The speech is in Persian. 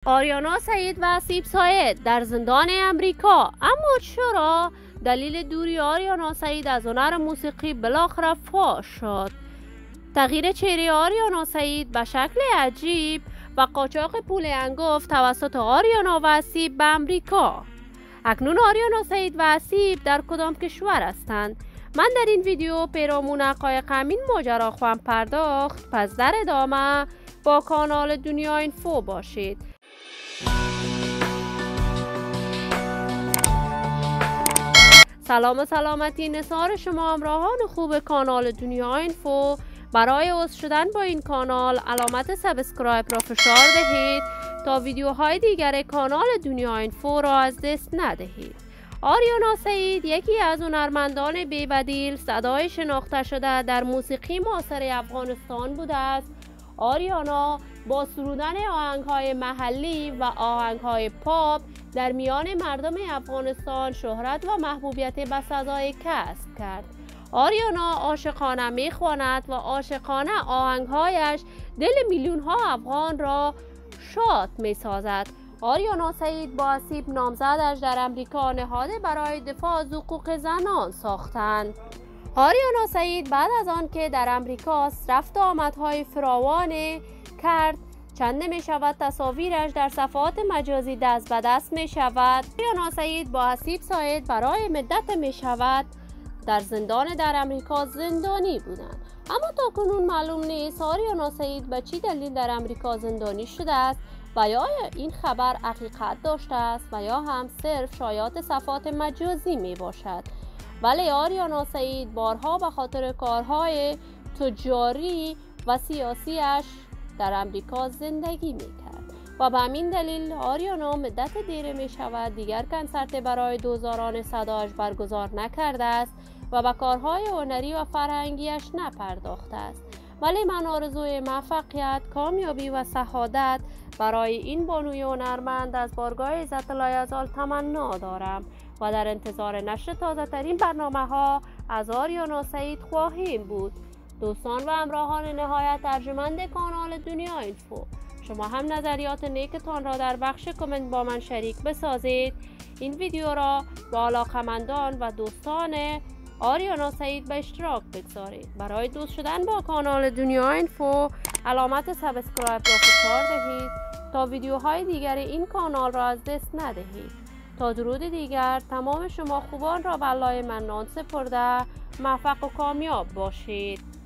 آریانا سعید و آسیب ساید در زندان امریکا. اما چرا دلیل دوری آریانا سعید از هنر موسیقی بالاخره فاش شد؟ تغییر چهره آریانا سعید به شکل عجیب و قاچاق پول انگفت توسط آریانا و آسیب به امریکا. اکنون آریانا سعید و آسیب در کدام کشور هستند؟ من در این ویدیو پیرامون حقایق همین ماجرا خواهم پرداخت، پس در ادامه با کانال دنیا اینفو باشید. سلام و سلامتی نثار شما همراهان خوب کانال دنیا اینفو. برای عضو شدن با این کانال علامت سابسکرایب را فشار دهید تا ویدیوهای دیگر کانال دنیا اینفو را از دست ندهید. آریانا سعید یکی از هنرمندان بی‌بدیل صدای شناخته شده در موسیقی معاصر افغانستان بوده است. آریانا با سرودن آهنگ‌های محلی و آهنگ‌های پاپ در میان مردم افغانستان شهرت و محبوبیت بسزای کسب کرد. آریانا عاشقانه می‌خواند و عاشقانه آهنگ‌هایش دل میلیون‌ها افغان را شاد می‌سازد. آریانا سعید با آسیب نامزدش در امریکا نهاد برای دفاع از حقوق زنان ساختند. آریانا سعید بعد از آن که در امریکا رفت آمدهای فراوان کرد، چند می شود تصاویرش در صفحات مجازی دست به دست می شود. آریانا سعید با آسیب ساید برای مدت می شود در زندان در امریکا زندانی بودند، اما تا کنون معلوم نیست آریانا سعید به چی دلیل در امریکا زندانی شده است و یا این خبر حقیقت داشته است و یا هم صرف شایعات صفحات مجازی می باشد. ولی آریانا سعید بارها به خاطر کارهای تجاری و سیاسیش در امریکا زندگی میکرد و به همین دلیل آریانا مدت دیر می شود دیگر کنسرت برای دوزاران صدایش برگزار نکرده است و به کارهای هنری و فرهنگیش نپرداخته است. ولی من آرزوی موفقیت، کامیابی و سعادت برای این بانوی هنرمند از بارگاه عزت لایزال تمنا دارم و در انتظار نشر تازه ترین برنامه ها از آریانا سعید خواهیم بود. دوستان و همراهان نهایت ارجمند کانال دنیا اینفو، شما هم نظریات نیکتان را در بخش کامنت با من شریک بسازید. این ویدیو را با علاقه‌مندان و دوستان آریانا سعید به اشتراک بگذارید. برای دوست شدن با کانال دنیا اینفو علامت سابسکرایب را فشار دهید تا ویدیوهای دیگر این کانال را از دست ندهید. تا درود دیگر تمام شما خوبان را به الله منان سپرده موفق و کامیاب باشید.